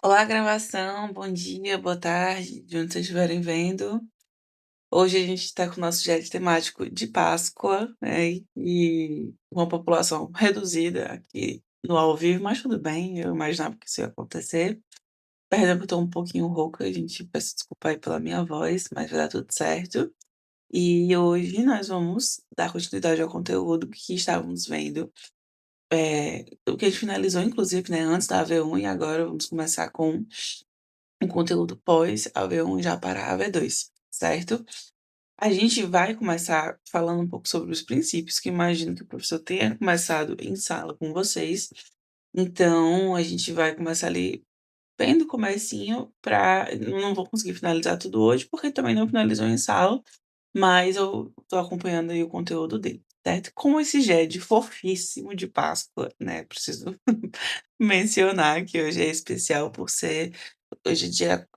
Olá, gravação. Bom dia, boa tarde, de onde vocês estiverem vendo. Hoje a gente está com o nosso GED temático de Páscoa, né? E uma população reduzida aqui no ao vivo, mas tudo bem, eu imaginava que isso ia acontecer. Perdão que eu tô um pouquinho rouca, gente, peço desculpa aí pela minha voz, mas vai dar tudo certo. E hoje nós vamos dar continuidade ao conteúdo que estávamos vendo, o que a gente finalizou inclusive, né, antes da AV1 e agora vamos começar com um conteúdo pós AV1 já para AV2, certo? A gente vai começar falando um pouco sobre os princípios, que imagino que o professor tenha começado em sala com vocês. Então, a gente vai começar ali bem do comecinho para não vou conseguir finalizar tudo hoje, porque também não finalizou em sala, mas eu tô acompanhando aí o conteúdo dele, certo? Com esse GED fofíssimo de Páscoa, né, preciso mencionar que hoje é especial por ser hoje é dia,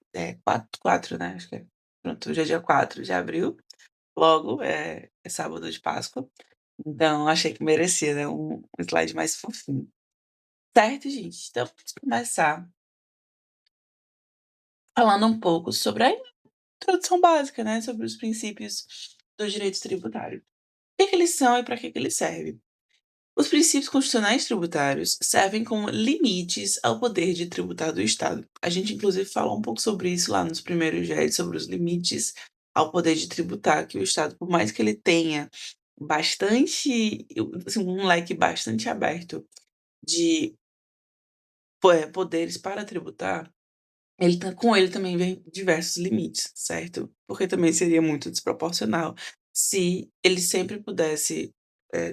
4, né, acho que é. Pronto, hoje é dia 4 de abril, logo é sábado de Páscoa, então achei que merecia, né, um slide mais fofinho. Certo, gente? Então vamos começar falando um pouco sobre a introdução básica, né, sobre os princípios do direito tributário. O que que eles são e para que que eles servem? Os princípios constitucionais tributários servem como limites ao poder de tributar do Estado. A gente, inclusive, falou um pouco sobre isso lá nos primeiros GEs, sobre os limites ao poder de tributar, que o Estado, por mais que ele tenha bastante, assim, um leque bastante aberto de poderes para tributar, com ele também vem diversos limites, certo? Porque também seria muito desproporcional se ele sempre pudesse,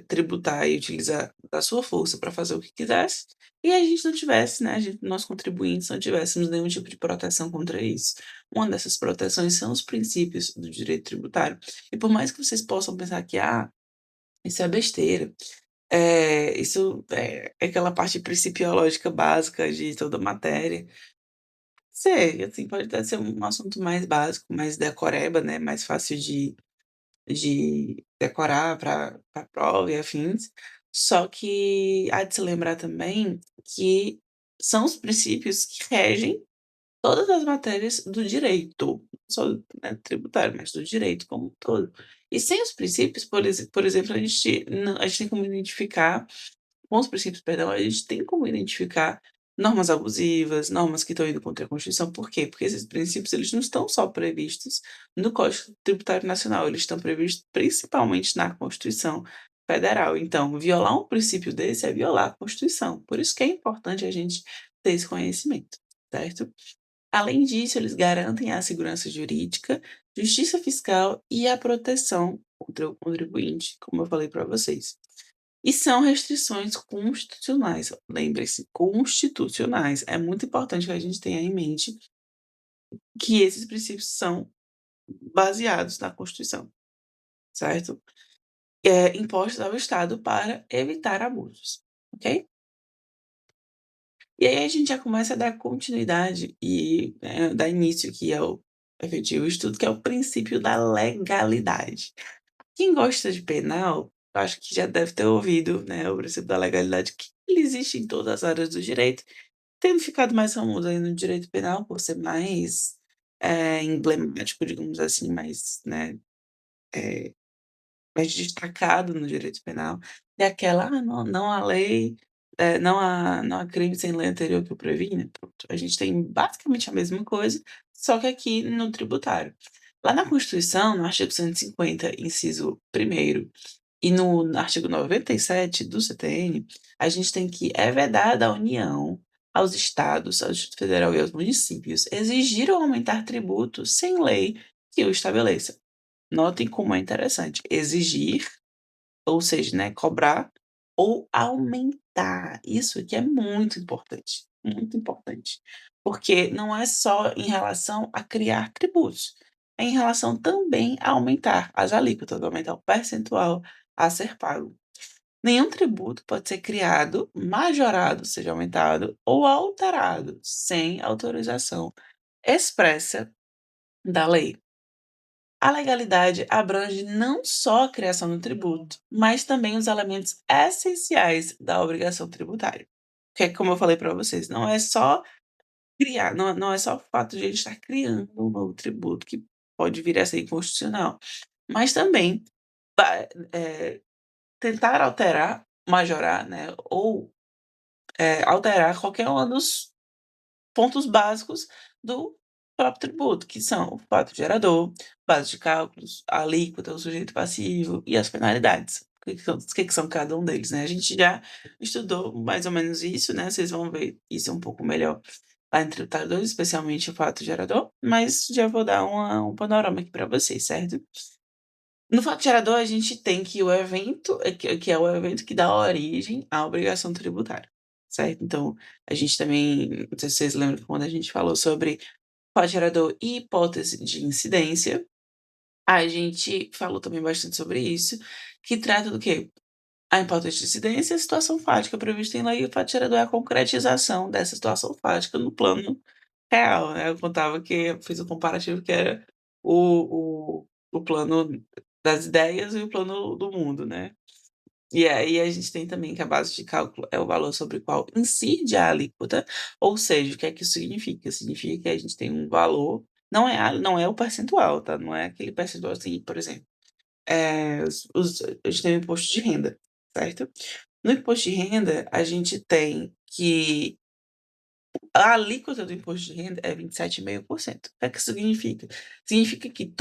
tributar e utilizar da sua força para fazer o que quisesse, e a gente não tivesse, né, nós contribuintes não tivéssemos nenhum tipo de proteção contra isso. Uma dessas proteções são os princípios do direito tributário. E por mais que vocês possam pensar que: "Ah, isso é besteira", isso é aquela parte principiológica básica de toda matéria. Sei, assim, pode até ser um assunto mais básico, mais decoreba, né, mais fácil de decorar para prova e afins, só que há de se lembrar também que são os princípios que regem todas as matérias do direito, não só, né, tributário, mas do direito como um todo. E sem os princípios, por exemplo, a gente tem como identificar com os princípios, perdão, a gente tem como identificar normas abusivas, normas que estão indo contra a Constituição. Por quê? Porque esses princípios eles não estão só previstos no Código Tributário Nacional, eles estão previstos principalmente na Constituição Federal. Então, violar um princípio desse é violar a Constituição. Por isso que é importante a gente ter esse conhecimento, certo? Além disso, eles garantem a segurança jurídica, justiça fiscal e a proteção contra o contribuinte, como eu falei para vocês. E são restrições constitucionais, lembre-se, constitucionais. É muito importante que a gente tenha em mente que esses princípios são baseados na Constituição, certo? Impostos ao Estado para evitar abusos, ok? E aí a gente já começa a dar continuidade e, dar início aqui ao efetivo estudo, que é o princípio da legalidade. Quem gosta de penal, eu acho que já deve ter ouvido, né, o princípio da legalidade, que ele existe em todas as áreas do direito, tendo ficado mais famoso aí no direito penal por ser mais, emblemático, digamos assim, mais, né, eh, mais destacado no direito penal, é aquela: "Ah, não há lei, não há crime sem lei anterior que o previna". Pronto, a gente tem basicamente a mesma coisa, só que aqui no tributário. Lá na Constituição, no artigo 150, inciso primeiro e no artigo 97 do CTN, a gente tem que é vedado à União, aos estados, ao Distrito Federal e aos municípios exigir ou aumentar tributos sem lei que o estabeleça. Notem como é interessante, exigir, ou seja, né, cobrar ou aumentar. Isso aqui é muito importante, porque não é só em relação a criar tributos, é em relação também a aumentar as alíquotas, aumentar o percentual a ser pago. Nenhum tributo pode ser criado, majorado, seja aumentado, ou alterado sem autorização expressa da lei. A legalidade abrange não só a criação do tributo, mas também os elementos essenciais da obrigação tributária. Que é como eu falei para vocês, não é só criar, não é só o fato de a gente estar criando um novo tributo que pode vir a ser inconstitucional, mas também va tentar alterar, majorar, né, ou, alterar qualquer um dos pontos básicos do próprio tributo, que são o fato gerador, base de cálculos, a alíquota, o sujeito passivo e as penalidades. O que que são cada um deles, né. A gente já estudou mais ou menos isso, né, vocês vão ver isso um pouco melhor lá em tributário 2, especialmente o fato gerador, mas já vou dar um panorama aqui para vocês, certo? No fato gerador, a gente tem que o evento que é o evento que dá origem à obrigação tributária, certo? Então, a gente também não sei se vocês lembram que quando a gente falou sobre fato gerador e hipótese de incidência, a gente falou também bastante sobre isso, que trata do quê? A hipótese de incidência é a situação fática prevista em lei, e o fato gerador é a concretização dessa situação fática no plano real, né. Eu contava que eu fiz o comparativo que era o plano das ideias e o plano do mundo, né. E aí a gente tem também que a base de cálculo é o valor sobre o qual incide a alíquota, ou seja, o que é que isso significa? Significa que a gente tem um valor, não é o percentual, tá, não é aquele percentual assim, por exemplo, a gente tem o imposto de renda, certo? No imposto de renda, a gente tem que a alíquota do imposto de renda é 27,5%. O que é que significa? Significa que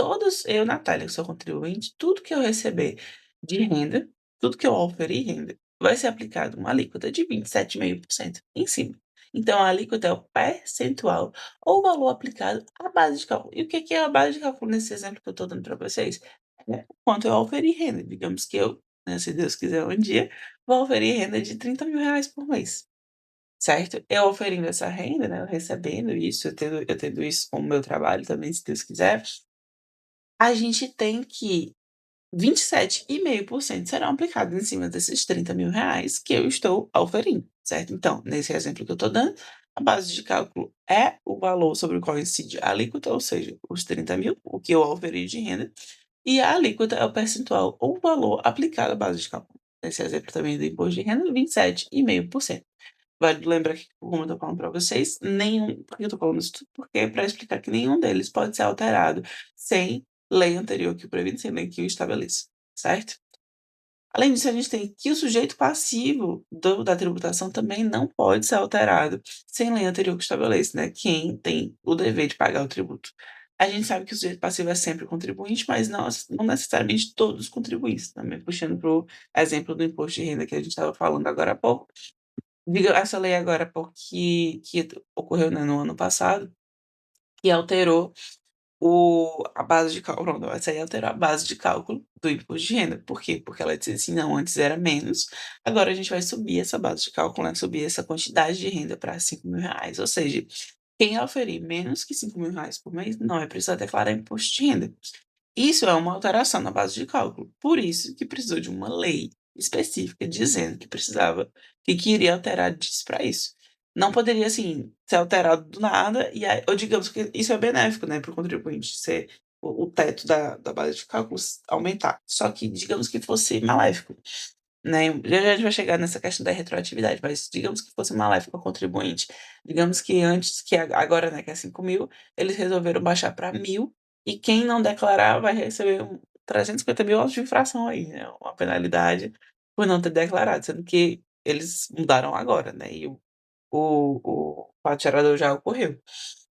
eu, Natália, que sou contribuinte, tudo que eu receber de renda, tudo que eu oferir renda, vai ser aplicado uma alíquota de 27,5% em cima. Então a alíquota é o percentual ou o valor aplicado à base de cálculo. E o que que é a base de cálculo nesse exemplo que eu estou dando para vocês? É o quanto eu oferi renda. Digamos que eu, né, se Deus quiser um dia, vou oferir renda de R$ 30.000 por mês. Certo? Eu oferindo essa renda, né, eu recebendo isso, eu tendo isso como meu trabalho também, se Deus quiser, a gente tem que 27,5% serão aplicados em cima desses R$ 30.000 que eu estou oferindo, certo? Então, nesse exemplo que eu estou dando, a base de cálculo é o valor sobre o qual incide a alíquota, ou seja, os 30.000, o que eu oferi de renda, e a alíquota é o percentual ou o valor aplicado à base de cálculo. Nesse exemplo também do imposto de renda, 27,5%. Vale lembrar que, como eu tô falando para vocês, por que eu tô falando isso tudo? Porque é pra explicar que nenhum deles pode ser alterado sem lei anterior que o previne, sem lei que o estabeleça, certo? Além disso, a gente tem que o sujeito passivo da tributação também não pode ser alterado sem lei anterior que estabeleça, né, quem tem o dever de pagar o tributo. A gente sabe que o sujeito passivo é sempre o contribuinte, mas não necessariamente todos os contribuintes, também puxando para o exemplo do imposto de renda que a gente estava falando agora há pouco. Diga essa lei agora que ocorreu, né, no ano passado, que alterou a base de cálculo, pronto, essa aí alterou a base de cálculo do imposto de renda. Por quê? Porque ela disse assim: "Não, antes era menos, agora a gente vai subir essa base de cálculo, né, subir essa quantidade de renda para R$ 5.000, ou seja, quem oferir menos que R$ 5.000 por mês não vai precisar declarar imposto de renda. Isso é uma alteração na base de cálculo, por isso que precisou de uma lei específica dizendo que precisava que iria alterar disso para isso. Não poderia, assim, ser alterado do nada e aí ou digamos que isso é benéfico, né, para o contribuinte, ser o teto da base de cálculos aumentar, só que digamos que fosse maléfico. Né, já já a gente vai chegar nessa questão da retroatividade, mas digamos que fosse maléfico ao contribuinte, digamos que antes que agora, né, que é 5.000, eles resolveram baixar para 1.000 e quem não declarar vai receber 350.000 autos de infração aí, né, uma penalidade por não ter declarado, sendo que eles mudaram agora, né, e o fato gerador já ocorreu.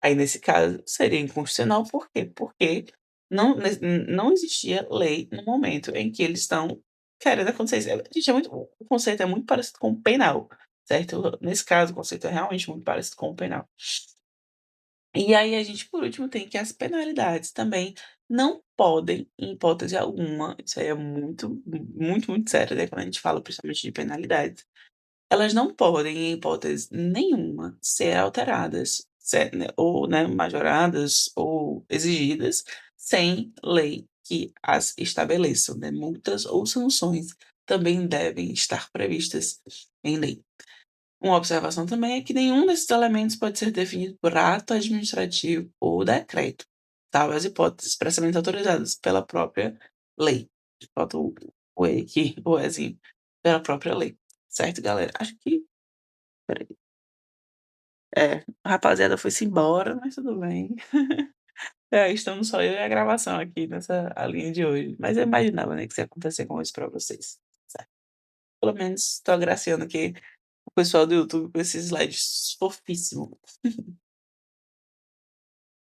Aí nesse caso seria inconstitucional, por quê? Porque não existia lei no momento em que eles estão querendo acontecer isso. Gente, o conceito é muito parecido com o penal, certo? Nesse caso, o conceito é realmente muito parecido com o penal. E aí a gente, por último, tem que as penalidades também não podem, em hipótese alguma, isso aí é muito sério, né, quando a gente fala principalmente de penalidades, elas não podem, em hipótese nenhuma, ser alteradas, né, ou, né, majoradas ou exigidas sem lei que as estabeleçam, né. Multas ou sanções também devem estar previstas em lei. Uma observação também é que nenhum desses elementos pode ser definido por ato administrativo ou decreto, salvo as hipóteses expressamente autorizadas pela própria lei. Falta o "e" aqui, o "ezinho", pela própria lei, certo, galera? Acho que espera aí. É, a rapaziada foi-se embora, mas tudo bem. Estamos só eu e a gravação aqui nessa a linha de hoje, mas eu imaginava, né, que isso ia acontecer com isso pra vocês, certo. Pelo menos tô agraciando aqui o pessoal do YouTube com esses slides fofíssimo.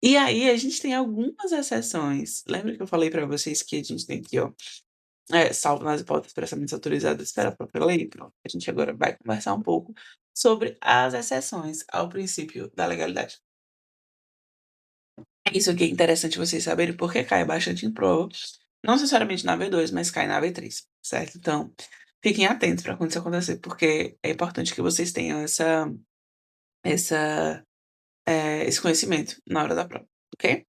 E aí a gente tem algumas exceções. Lembra que eu falei pra vocês que a gente tem aqui, ó, salvo nas hipóteses expressamente autorizadas pela própria lei? Pronto, a gente agora vai conversar um pouco sobre as exceções ao princípio da legalidade. Isso aqui é interessante vocês saberem, porque cai bastante em prova, não necessariamente na V2, mas cai na V3, certo? Então, fiquem atentos para quando isso acontecer, porque é importante que vocês tenham essa, esse conhecimento na hora da prova, ok?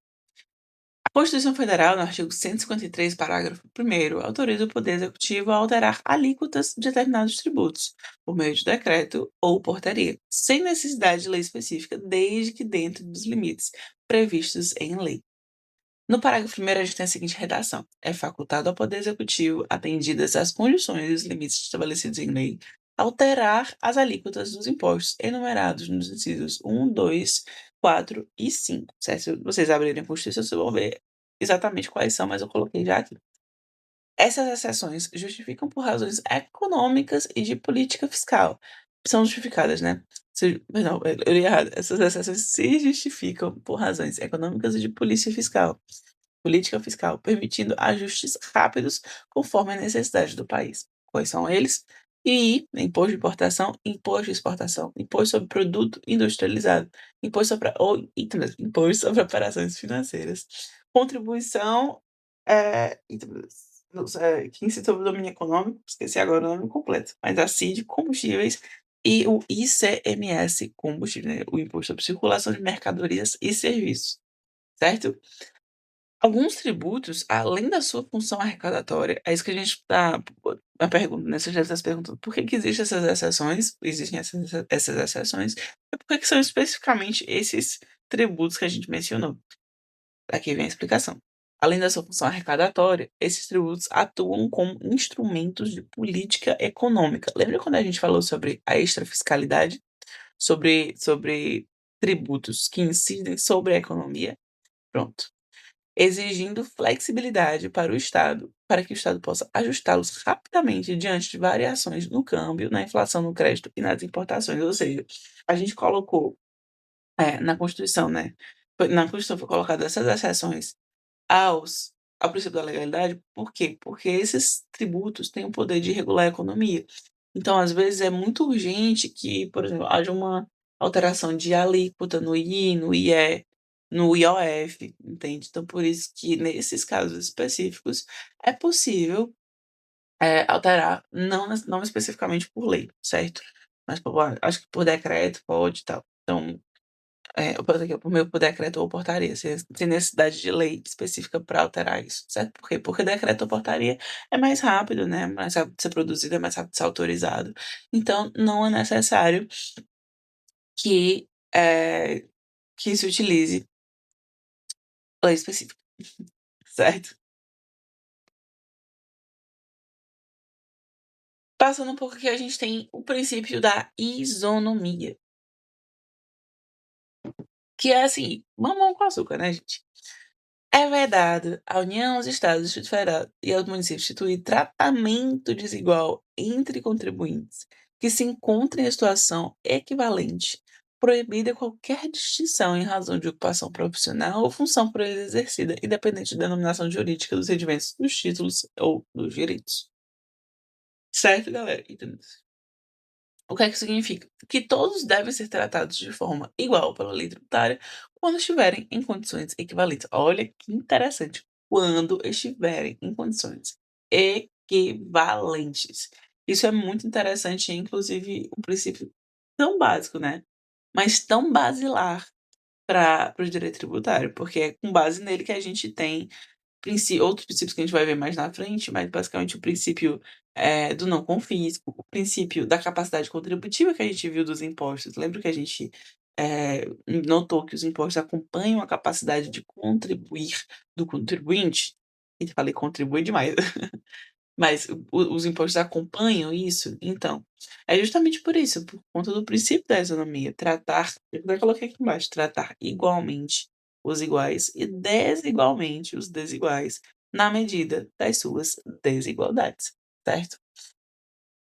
A Constituição Federal, no artigo 153, parágrafo 1º, autoriza o Poder Executivo a alterar alíquotas de determinados tributos, por meio de decreto ou portaria, sem necessidade de lei específica, desde que dentro dos limites previstos em lei. No parágrafo 1º, a gente tem a seguinte redação: é facultado ao Poder Executivo, atendidas as condições e os limites estabelecidos em lei, alterar as alíquotas dos impostos enumerados nos incisos 1, 2, 4 e 5. Certo? Se vocês abrirem a Constituição, vocês vão ver exatamente quais são, mas eu coloquei já aqui. Essas exceções justificam por razões econômicas e de política fiscal. São justificadas, né? Perdão, eu li errado. Essas exceções se justificam por razões econômicas e de política fiscal, permitindo ajustes rápidos conforme a necessidade do país. Quais são eles? II, imposto de importação, imposto de exportação, imposto sobre produto industrializado, imposto sobre operações financeiras, contribuição, que incide sobre o domínio econômico, esqueci agora o nome completo, mas a CID, combustíveis, e o ICMS, combustível, né, o Imposto sobre Circulação de Mercadorias e Serviços, certo? Alguns tributos, além da sua função arrecadatória, é isso que a gente está a pergunta, né, você já está se perguntando por que existem essas exceções, essas exceções, e por que são especificamente esses tributos que a gente mencionou. Aqui vem a explicação. Além da sua função arrecadatória, esses tributos atuam como instrumentos de política econômica. Lembra quando a gente falou sobre a extrafiscalidade? Sobre tributos que incidem sobre a economia? Pronto. Exigindo flexibilidade para o Estado, para que o Estado possa ajustá-los rapidamente diante de variações no câmbio, na inflação, no crédito e nas importações. Ou seja, a gente colocou, na Constituição, né, na Constituição foi colocado essas exceções ao princípio da legalidade, por quê? Porque esses tributos têm o poder de regular a economia. Então, às vezes, é muito urgente que, por exemplo, haja uma alteração de alíquota no I, no IE, no IOF, entende? Então, por isso que, nesses casos específicos, é possível, alterar, não especificamente por lei, certo? Mas acho que por decreto pode e tal. Então, por meio por decreto ou portaria, sem necessidade de lei específica para alterar isso, certo? Por quê? Porque decreto ou portaria é mais rápido, né, mais rápido de ser produzido, é mais rápido de ser autorizado, então não é necessário que, que se utilize lei específica, certo? Passando um pouco aqui, a gente tem o princípio da isonomia, que é assim, mamão com açúcar, né, gente? É vedado à União, aos Estados, ao Distrito Federal e aos municípios instituir tratamento desigual entre contribuintes que se encontrem em situação equivalente, proibida qualquer distinção em razão de ocupação profissional ou função por eles exercida, independente da denominação jurídica dos rendimentos, dos títulos ou dos direitos. Certo, galera? Entendeu? O que é que significa? Que todos devem ser tratados de forma igual pela lei tributária quando estiverem em condições equivalentes. Olha que interessante. Quando estiverem em condições equivalentes. Isso é muito interessante, é inclusive um princípio tão básico, né? Mas tão basilar para o direito tributário, porque é com base nele que a gente tem outros princípios que a gente vai ver mais na frente, mas basicamente o princípio, do não confisco, o princípio da capacidade contributiva que a gente viu dos impostos. Lembra que a gente, notou que os impostos acompanham a capacidade de contribuir do contribuinte? E falei contribuir demais. Mas os impostos acompanham isso? Então, é justamente por isso, por conta do princípio da isonomia, tratar, eu até coloquei aqui embaixo, tratar igualmente os iguais e desigualmente os desiguais, na medida das suas desigualdades, certo?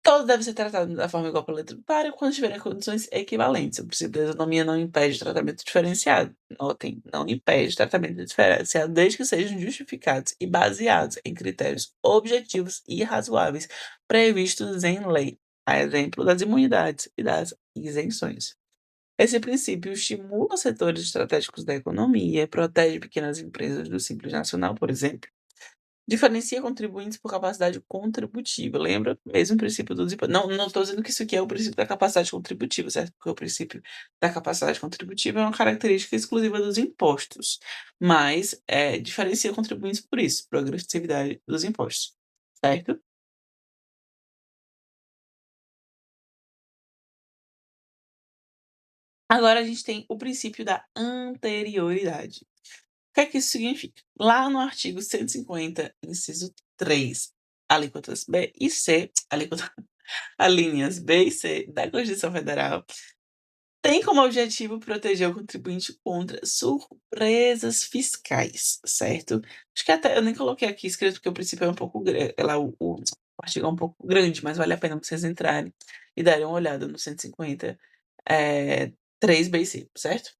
Todos devem ser tratados da forma igual pela lei tributária quando tiverem condições equivalentes. O princípio da isonomia não impede tratamento diferenciado. Notem, não impede tratamento diferenciado desde que sejam justificados e baseados em critérios objetivos e razoáveis previstos em lei, a exemplo das imunidades e das isenções. Esse princípio estimula setores estratégicos da economia, protege pequenas empresas do Simples Nacional, por exemplo. Diferencia contribuintes por capacidade contributiva. Lembra? Mesmo princípio dos impostos. Não estou dizendo que isso aqui é o princípio da capacidade contributiva, certo? Porque o princípio da capacidade contributiva é uma característica exclusiva dos impostos. Mas diferencia contribuintes por isso, progressividade dos impostos. Certo? Agora a gente tem o princípio da anterioridade. O que é que isso significa? Lá no artigo 150, inciso 3, alíquotas B e C, alíneas B e C da Constituição Federal, tem como objetivo proteger o contribuinte contra surpresas fiscais, certo? Acho que até eu nem coloquei aqui escrito porque o princípio é um pouco grande, o artigo é um pouco grande, mas vale a pena vocês entrarem e darem uma olhada no 150, 3B e C, certo?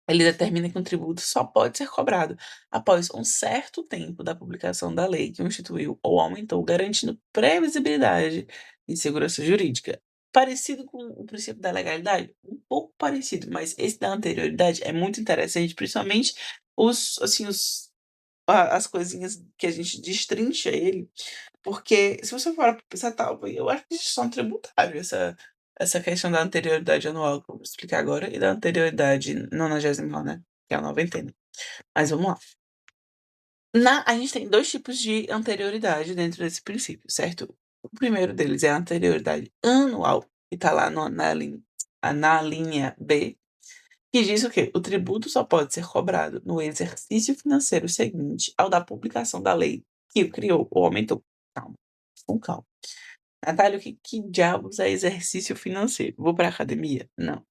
Ele determina que um tributo só pode ser cobrado após um certo tempo da publicação da lei que o instituiu ou aumentou, garantindo previsibilidade e segurança jurídica. Parecido com o princípio da legalidade? Um pouco parecido, mas esse da anterioridade é muito interessante, principalmente as coisinhas que a gente destrincha ele, porque se você for pra pensar, tal, eu acho que isso é um tributário, essa questão da anterioridade anual que eu vou explicar agora e da anterioridade nonagesimal, né, que é a noventena. Mas vamos lá. A gente tem 2 tipos de anterioridade dentro desse princípio, certo? O primeiro deles é a anterioridade anual, que está lá na linha B, que diz o quê? O tributo só pode ser cobrado no exercício financeiro seguinte ao da publicação da lei que o criou ou aumentou. Calma, com calma. Natália, o que diabos é exercício financeiro? Vou para academia? Não.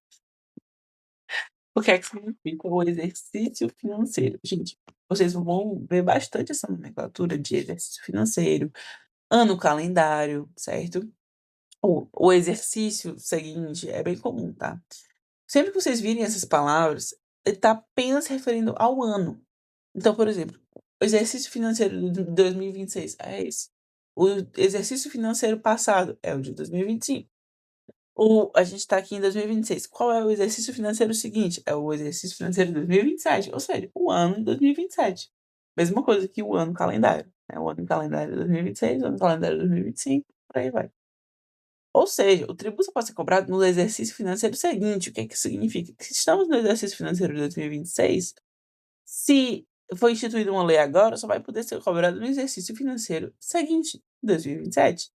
O que é que significa o exercício financeiro? Gente, vocês vão ver bastante essa nomenclatura de exercício financeiro, ano calendário, certo? O exercício seguinte é bem comum, tá? Sempre que vocês virem essas palavras, ele está apenas se referindo ao ano. Então, por exemplo, o exercício financeiro de 2026 é esse. O exercício financeiro passado é o de 2025. A gente está aqui em 2026. Qual é o exercício financeiro seguinte? É o exercício financeiro de 2027, ou seja, o ano de 2027. Mesma coisa que o ano calendário, né? O ano calendário de 2026, o ano calendário de 2025, por aí vai. Ou seja, o tributo só pode ser cobrado no exercício financeiro seguinte. O que é que significa? Que se estamos no exercício financeiro de 2026, se for instituída uma lei agora, só vai poder ser cobrado no exercício financeiro seguinte, 2027,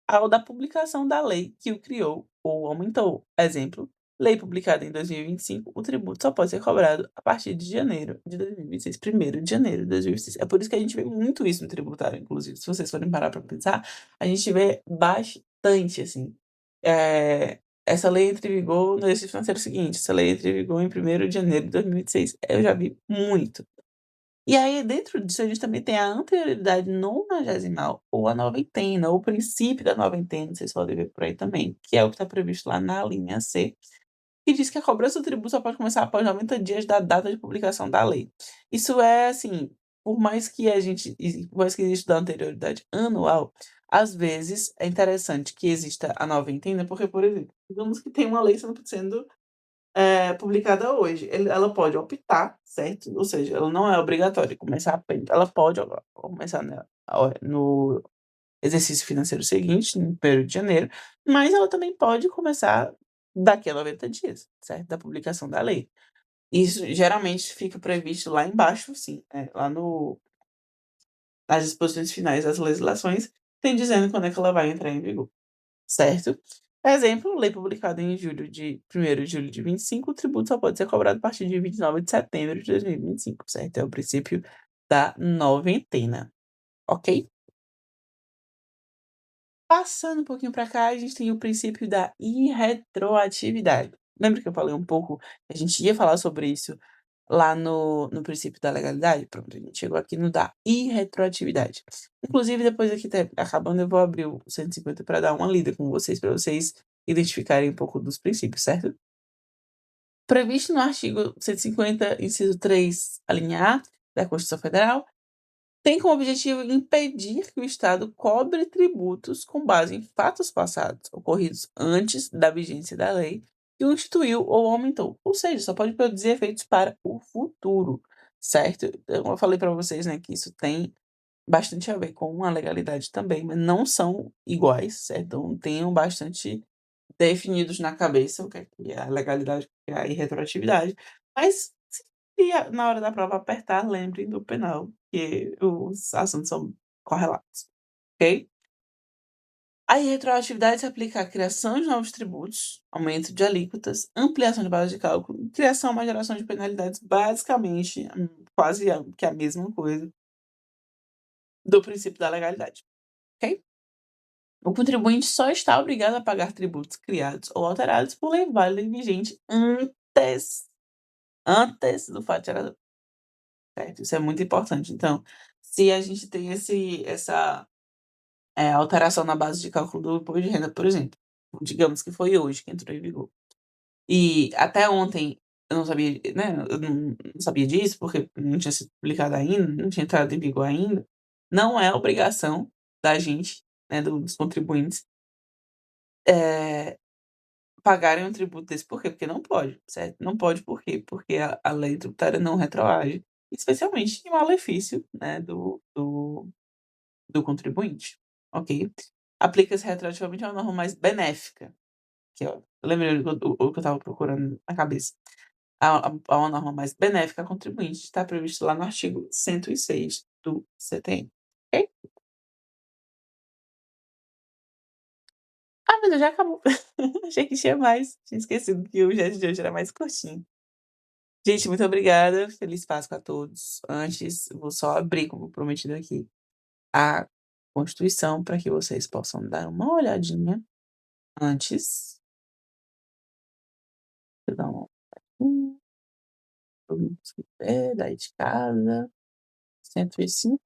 ao da publicação da lei que o criou ou aumentou. Exemplo, lei publicada em 2025, o tributo só pode ser cobrado a partir de janeiro de 2026, 1º de janeiro de 2026. É por isso que a gente vê muito isso no tributário, inclusive. Se vocês forem parar para pensar, a gente vê bastante, assim. Essa lei entra em vigor no exercício financeiro seguinte, essa lei entra em vigor em 1º de janeiro de 2026. Eu já vi muito. E aí, dentro disso, a gente também tem a anterioridade nonagesimal, ou a noventena, ou o princípio da noventena, vocês podem ver por aí também, que é o que está previsto lá na linha C, que diz que a cobrança do tributo só pode começar após 90 dias da data de publicação da lei. Isso é, assim, por mais que exista a anterioridade anual, às vezes é interessante que exista a noventena, porque, por exemplo, digamos que tem uma lei sendo publicada hoje. Ela pode optar, certo? Ou seja, ela não é obrigatória começar ela pode começar no exercício financeiro seguinte, no 1º de janeiro, mas ela também pode começar daqui a 90 dias, certo? Da publicação da lei. Isso geralmente fica previsto lá embaixo, sim, lá no nas disposições finais das legislações, tem dizendo quando é que ela vai entrar em vigor. Certo? Exemplo, lei publicada em julho de 1º de julho de 25, o tributo só pode ser cobrado a partir de 29 de setembro de 2025, certo? É o princípio da noventena, ok? Passando um pouquinho para cá, a gente tem o princípio da irretroatividade. Lembra que eu falei um pouco, a gente ia falar sobre isso lá no princípio da legalidade? Pronto, a gente chegou aqui no da irretroatividade. Inclusive, depois aqui acabando, eu vou abrir o 150 para dar uma lida com vocês, para vocês identificarem um pouco dos princípios, certo? Previsto no artigo 150, inciso 3, a linha A da Constituição Federal, tem como objetivo impedir que o Estado cobre tributos com base em fatos passados, ocorridos antes da vigência da lei que o instituiu ou aumentou. Ou seja, só pode produzir efeitos para o futuro, certo? Então, eu falei para vocês, né, que isso tem bastante a ver com a legalidade também, mas não são iguais, certo? Então, tenham bastante definidos na cabeça o que é a legalidade, o que é a irretroatividade, mas se na hora da prova apertar, lembrem do penal, que os assuntos são correlatos, ok? A irretroatividade se aplica à criação de novos tributos, aumento de alíquotas, ampliação de base de cálculo, criação ou geração de penalidades, basicamente, quase que a mesma coisa do princípio da legalidade, ok? O contribuinte só está obrigado a pagar tributos criados ou alterados por lei válida e vigente antes do fato gerador, certo? Isso é muito importante. Então, se a gente tem essa alteração na base de cálculo do imposto de renda, por exemplo, digamos que foi hoje que entrou em vigor, e até ontem eu não sabia, né, eu não sabia disso, porque não tinha sido publicado ainda, não tinha entrado em vigor ainda, não é obrigação da gente, né, dos contribuintes, eh pagarem um tributo desse. Por quê? Porque não pode, certo? Não pode por quê? Porque a lei tributária não retroage, especialmente em malefício, né, do contribuinte, ok? Aplica-se retroativamente a uma norma mais benéfica, que ó, eu lembrei o que eu estava procurando na cabeça. A uma norma mais benéfica ao contribuinte, está previsto lá no artigo 106 do CTN, ok? Ah, meu Deus, já acabou. Achei que tinha mais, tinha esquecido que o GES de hoje era mais curtinho. Gente, muito obrigada. Feliz Páscoa a todos. Antes, vou só abrir, como prometido aqui, a Constituição para que vocês possam dar uma olhadinha antes. Deixa eu dar uma olhadinha, todo mundo se puder, daí de casa. 150.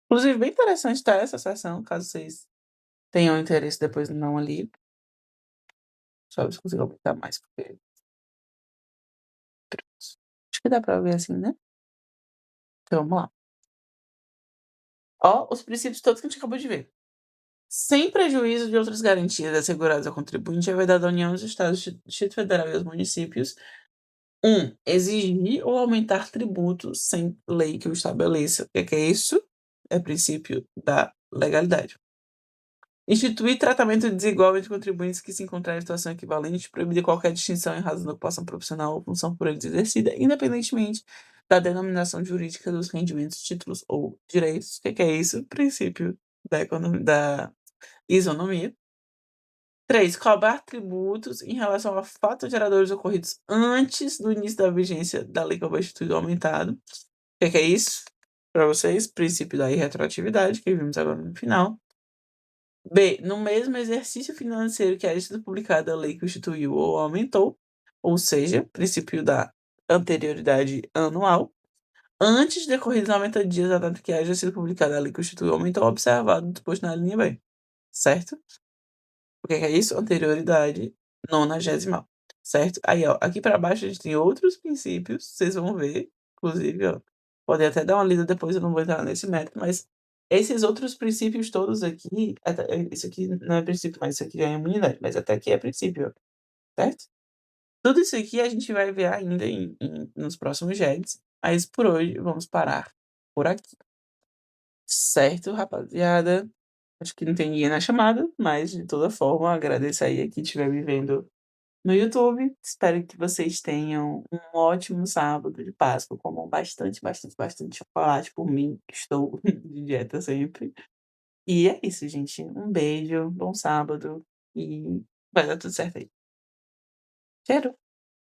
Inclusive, bem interessante tá essa sessão, caso vocês tenham interesse depois não ali. Deixa eu ver se eu consigo aumentar mais, porque acho que dá para ver assim, né? Então vamos lá. Ó, os princípios todos que a gente acabou de ver. Sem prejuízo de outras garantias asseguradas ao contribuinte, é vedado à União, aos Estados, Distrito Federal e aos municípios: exigir ou aumentar tributos sem lei que o estabeleça. O que é isso? É princípio da legalidade. Instituir tratamento desigual entre contribuintes que se encontrarem em situação equivalente, proibir qualquer distinção em razão da ocupação profissional ou função por eles exercida, independentemente da denominação jurídica dos rendimentos, títulos ou direitos. O que é isso? Princípio da isonomia. 3, cobrar tributos em relação a fatos geradores ocorridos antes do início da vigência da lei que foi instituído ou aumentado. O que é isso? Para vocês, princípio da irretroatividade, que vimos agora no final. B, no mesmo exercício financeiro que haya sido publicada a lei que o instituiu ou aumentou, ou seja, princípio da anterioridade anual, antes de decorridos 90 dias da data que haja sido publicada a lei que o instituiu ou aumentou, observado o disposto na linha B, certo? O que é isso? Anterioridade nonagesimal, certo? Aí, ó, aqui para baixo a gente tem outros princípios, vocês vão ver, inclusive, ó, podem até dar uma lida depois, eu não vou entrar nesse método, mas esses outros princípios todos aqui, isso aqui não é princípio, mas isso aqui já é imunidade, mas até aqui é princípio, certo? Tudo isso aqui a gente vai ver ainda nos próximos GEDs, mas por hoje vamos parar por aqui. Certo, rapaziada? Acho que não tem ninguém na chamada, mas de toda forma, agradeço aí a quem estiver me vendo no YouTube. Espero que vocês tenham um ótimo sábado de Páscoa. Comam bastante, bastante, bastante chocolate por mim, que estou de dieta sempre. E é isso, gente. Um beijo, bom sábado e vai dar tudo certo aí. Cheiro!